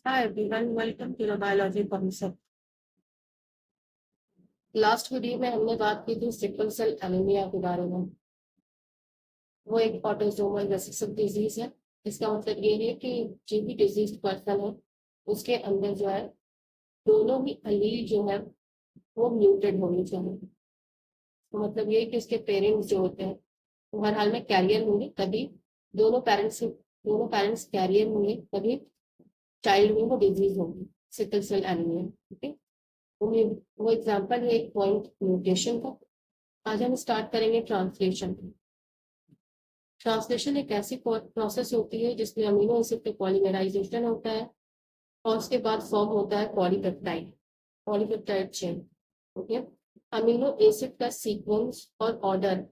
Hi everyone, welcome to the biology concept. Last video में हमने बात की थी सिकल सेल एनीमिया के बारे में। वो एक ऑटोसोमल रिसेसिव डिजीज है। इसका मतलब ये है कि जो भी डिजीज पर्सन है उसके अंदर जो है दोनों ही अलील जो है वो म्यूटेड होनी चाहिए। तो मतलब ये कि उसके पेरेंट्स जो होते हैं वो हर हाल में कैरियर होंगे, तभी दोनों पेरेंट्स कैरियर होंगे, तभी चाइल्ड में वो डिजीज होगी, सिकल सेल एनीमिया। ठीक है, वो एग्जाम्पल है एक पॉइंट म्यूटेशन का। आज हम स्टार्ट करेंगे ट्रांसलेशन। ट्रांसलेशन एक ऐसी प्रोसेस होती है जिसमें अमीनो एसिड का पॉलीमराइजेशन होता है और उसके बाद फॉर्म होता है polypeptide chain. Okay, amino acid का सीक्वेंस और ऑर्डर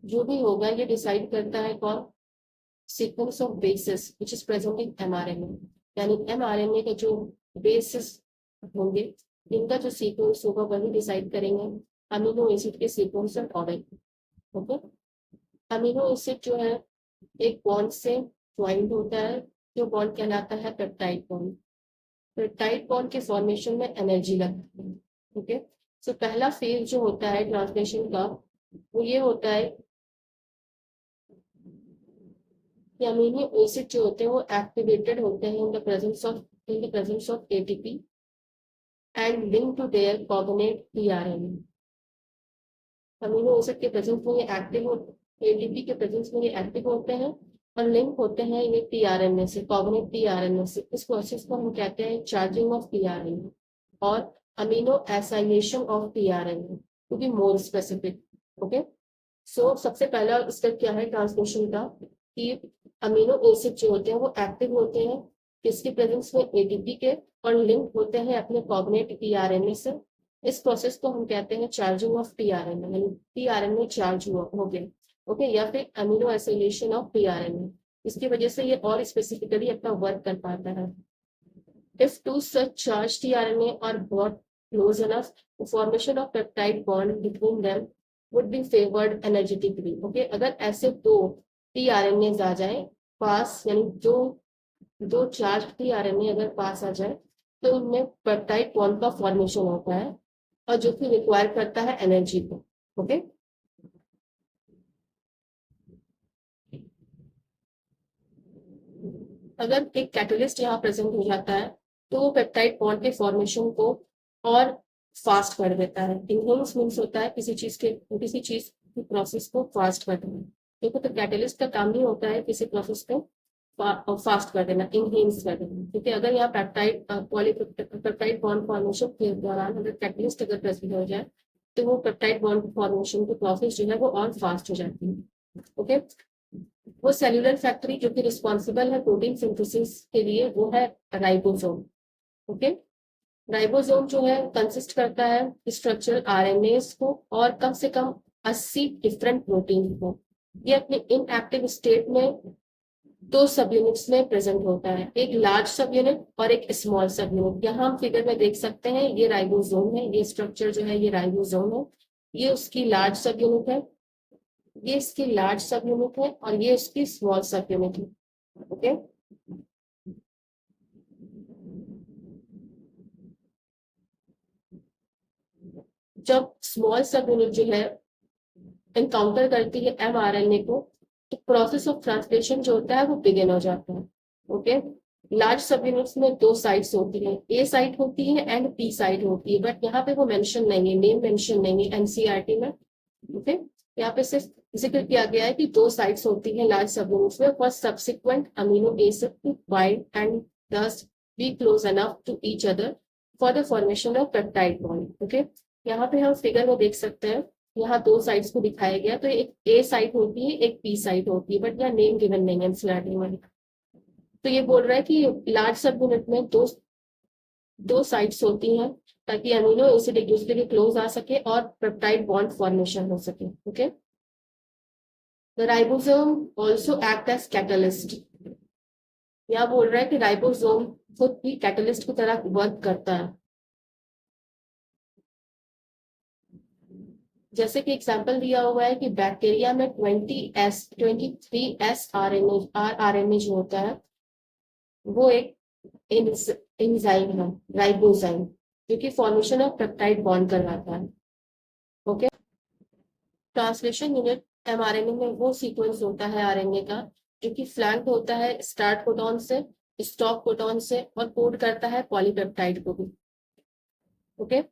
जो भी होगा ये डिसाइड करता है कौन? Sequence of basis which is present in mRNA. यानी एमआरएनए के जो बेसिस होंगे इनका जो सीक्वेंस होगा वही डिसाइड करेंगे अमीनो एसिड के सीक्वेंस और ऑर्डर। ओके, अमीनो एसिड जो है एक बॉन्ड से ज्वाइंट होता है, जो बॉन्ड कहलाता है पेप्टाइड बॉन्ड। पेप्टाइड बॉन्ड के फॉर्मेशन में एनर्जी लगती है। ठीक है, सो पहला फेज जो होता है ट्रांसलेशन का वो ये होता है कि अमीनो एसिड जो होते हैं वो एक्टिवेटेड होते हैं in the presence of ATP and link to their carbonate tRNA. Amino acid के प्रेजेंस में ये एक्टिव एटीपी के प्रेजेंस में ये एक्टिव होते हैं और लिंक होते हैं ये टीआरएनए से, कॉर्बोनेट टीआरएनए से। इस प्रोसेस को हम कहते हैं चार्जिंग ऑफ टीआरएनए और aminoacylation of tRNA, to be more specific. Okay, so सबसे पहला स्टेप क्या है ट्रांसलेशन का कि अमीनो एसिड जो होते हैं वो एक्टिव होते हैं किसके प्रेजेंस में? एटीपी के, और लिंक होते हैं अपने कॉर्बोनेट टीआरएनए से। इस प्रोसेस को हम कहते हैं चार्जिंग ऑफ टीआरएनए, यानी टीआरएनए चार्ज हो गए। ओके, या फिर अमीनो एसिलेशन ऑफ टीआरएनए। इसकी वजह से ये और स्पेसिफिकली अपना वर्क कर पाता है। If two such charged tRNA are brought close enough, the formation of peptide bond between them would be favored energetically. Okay, अगर ऐसे दो tRNA आ जाए पास, यानी जो दो चार्ज tRNA अगर पास आ जाए तो उनमें पेप्टाइड बॉन्ड का फॉर्मेशन होता है और जो कि रिक्वायर करता है एनर्जी को। ओके, अगर एक कैटलिस्ट यहाँ प्रेजेंट हो जाता है तो वो पेप्टाइड बॉन्ड के फॉर्मेशन को और फास्ट कर देता है। इनहेंस मीन्स होता है किसी चीज की प्रोसेस को फास्ट कर देना। देखो, तो कैटलिस्ट का काम नहीं होता है किसी प्रोसेस को फास्ट कर देना, इनहेंस कर देना। क्योंकि अगर यहाँ पेप्टाइड बॉन्ड फॉर्मेशन के दौरान अगर कैटलिस्ट अगर प्रेजेंट हो जाए तो वो पेप्टाइड बॉन्ड फॉर्मेशन की प्रोसेस जो है वो और फास्ट हो जाती है। ओके, वो सेल्यूलर फैक्ट्री जो कि रिस्पॉन्सिबल है प्रोटीन सिंथेसिस के लिए वो है राइबोसोम। ओके, राइबोसोम जो है कंसिस्ट करता है स्ट्रक्चरल आरएनए को और कम से कम 80 डिफरेंट प्रोटीन को। ये अपने इनएक्टिव स्टेट में दो सब यूनिट्स में प्रेजेंट होता है, एक लार्ज सब यूनिट और एक स्मॉल सब यूनिट। यहाँ हम फिगर में देख सकते हैं ये राइबोसोम है, ये स्ट्रक्चर जो है ये राइबोसोम है, ये उसकी लार्ज सब यूनिट है, ये इसकी लार्ज सब यूनिट है और ये इसकी स्मॉल सब यूनिट है। ओके, जब स्मॉल सब यूनिट जो है एनकाउंटर करती है एमआरएनए को तो प्रोसेस ऑफ ट्रांसलेशन जो होता है वो बिगिन हो जाता है। ओके, लार्ज सब यूनिट्स में दो साइट्स होती है, ए साइट होती है एंड बी साइट होती है, बट यहाँ पे वो मेंशन नहीं है, नेम मेंशन नहीं है एनसीईआरटी में। ओके, यहाँ पे सिर्फ जिक्र किया गया है कि दो साइट्स होती हैं लार्ज सब यूनिट्स में for subsequent amino acid to bind and thus be close enough to each other for the formation of peptide bond. Okay, यहाँ पे हम फिगर में देख सकते हैं, यहाँ दो साइड्स को दिखाया गया, तो एक ए साइट होती है एक बी साइट होती है, बट यहाँ नेम गिवन नहीं है एनसीईआरटी में। तो ये बोल रहा है कि लार्ज सब यूनिट में दो साइट्स होती हैं ताकि अमीनो एसिड एक दूसरे के क्लोज आ सके और पेप्टाइड बॉन्ड फॉर्मेशन हो सके। Okay, the ribosome also act as catalyst. यहाँ बोल रहा है कि राइबोसोम खुद भी कैटलिस्ट की तरह वर्क करता है। जैसे कि एग्जांपल दिया हुआ है कि बैक्टीरिया में 23 एस आर एन ए जो होता है वो एक एंजाइम है राइबोजाइम, जो कि फॉर्मेशन ऑफ पेप्टाइड बॉन्ड करवाता है। ओके, ट्रांसलेशन यूनिट एमआरएनए में वो सीक्वेंस होता है आरएनए का जो कि फ्लैंक होता है स्टार्ट कोडॉन से, स्टॉप कोडॉन से, और कोड करता है पॉलीपेप्टाइड को भी। ओके,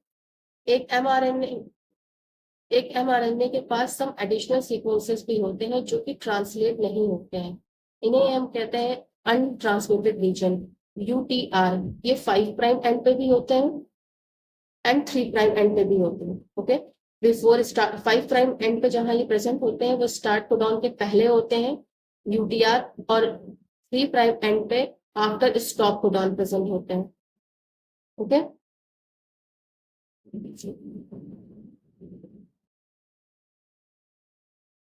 एक एमआरएनए एक एमआरएनए के पास सम एडिशनल सीक्वेंसेस भी होते हैं जो कि ट्रांसलेट नहीं होते हैं। इन्हें हम कहते हैं अनट्रांसलेटेड रीजन, यूटीआर। ये 5 प्राइम एंड पे भी होते हैं एंड 3 प्राइम एंड पे भी होते हैं। Okay, before start 5 prime and पे जहां ये प्रेजेंट होते हैं वो स्टार्ट कोडॉन के पहले होते हैं यूटीआर, और 3 प्राइम एंड पे आफ्टर स्टॉप कोडॉन प्रेजेंट होते हैं। ओके,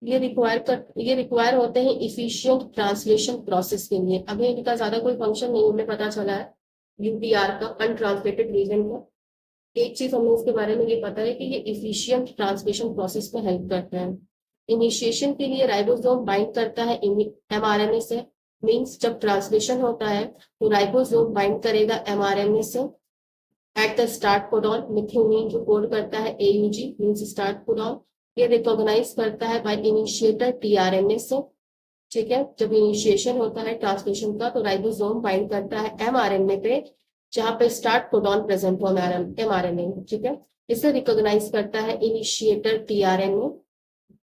ये रिक्वायर होते हैं इफिशिएंट ट्रांसलेशन प्रोसेस के लिए। अभी इनका ज्यादा कोई फंक्शन नहीं हमें पता चला है यूटीआर का, अनट्रांसलेटेड रीजन का। एक चीज हमें इसके बारे में ये पता है कि ये इफिशिएंट ट्रांसलेशन प्रोसेस में हेल्प करता है। इनिशिएशन के लिए राइबोसोम बाइंड करता है एमआरएनए से, मींस जब ट्रांसलेशन होता है तो राइबोसोम बाइंड करेगा एमआरएनए से at the start codon. Methionine जो कोड करता है एयूजी मींस स्टार्ट कोडॉन, ये रिकॉग्नाइज करता है बाय इनिशिएटर टीआरएनए से। ठीक है, जब इनिशिएशन होता है ट्रांसलेशन का तो राइबोसोम बाइंड करता है एमआरएनए पे जहां पे स्टार्ट कोडॉन प्रेजेंट हो एमआरएनए। ठीक है, इसे रिकॉग्नाइज करता है initiator tRNA.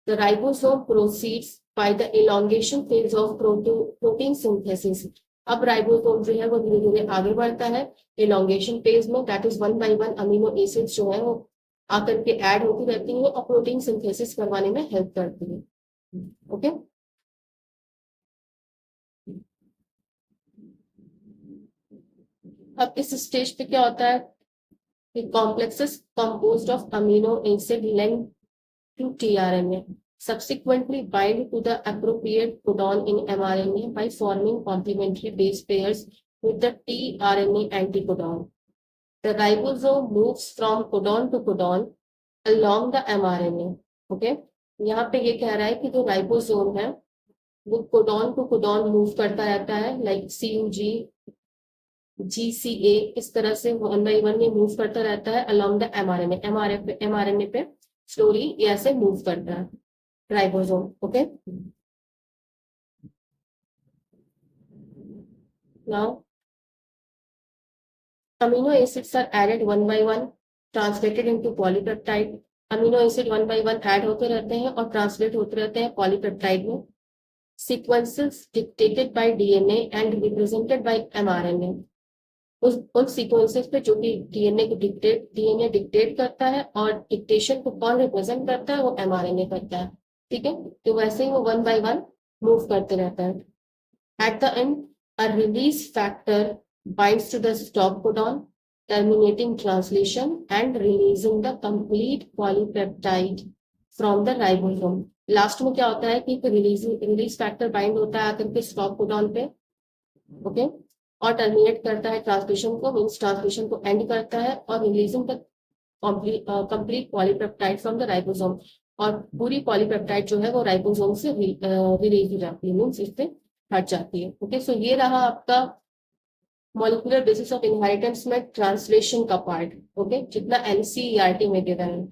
The ribosome proceeds by the elongation phase of protein synthesis. अब राइबोसोम जो है वो धीरे धीरे आगे बढ़ता है इलोंगेशन फेज में, that is 1 by 1 amino acids जो है वो आकर के ऐड होती रहती है और प्रोटीन सिंथेसिस करवाने में हेल्प करती है। ओके, अब इस स्टेज पे क्या होता है कि complexes composed of amino acid link to tRNA subsequently bind to the appropriate codon in mRNA by forming complementary base pairs with the tRNA anticodon. The ribosome moves from codon to codon along the mRNA. Okay? यहाँ पे ये कह रहा है कि जो ribosome है वो कोडॉन टू कोडॉन मूव करता रहता है, लाइक CUG GCA, इस तरह से 1 by 1 ये मूव करता रहता है along the mRNA पे स्लोली ये ऐसे मूव करता है ribosome. Okay, now amino acids are added 1 by 1 translated into polypeptide। Amino acid 1 by 1 add होते रहते हैं और ट्रांसलेट होते रहते हैं पॉलीपेप्टाइड में। Sequences dictated bye DNA and represented by mRNA. उन सीक्वेंसेस पे जो कि डीएनए डिक्टेट करता है और डिक्टेशन को कौन रिप्रेजेंट करता है वो एमआरएनए करता है। ठीक है, तो वैसे ही वो 1 by 1 मूव करते रहता है। At the end a release factor binds to the stop codon terminating translation and releasing the complete polypeptide from the ribosome। Last में क्या होता है कि रिलीज फैक्टर बाइंड होता है आकर के स्टॉप कोडॉन पे। ओके, और टर्मिनेट करता है ट्रांसलेशन को, मींस ट्रांसलेशन को एंड करता है और releasing the complete polypeptide from the ribosome. और पूरी पॉलीपेप्टाइड जो है वो राइबोसोम से रिलीज हो जाती है, मींस इससे हट जाती है। ओके, सो ये रहा आपका मॉलिक्यूलर बेसिस ऑफ इनहेरिटेंस में ट्रांसलेशन का पार्ट। ओके, जितना NCERT में गिवन है।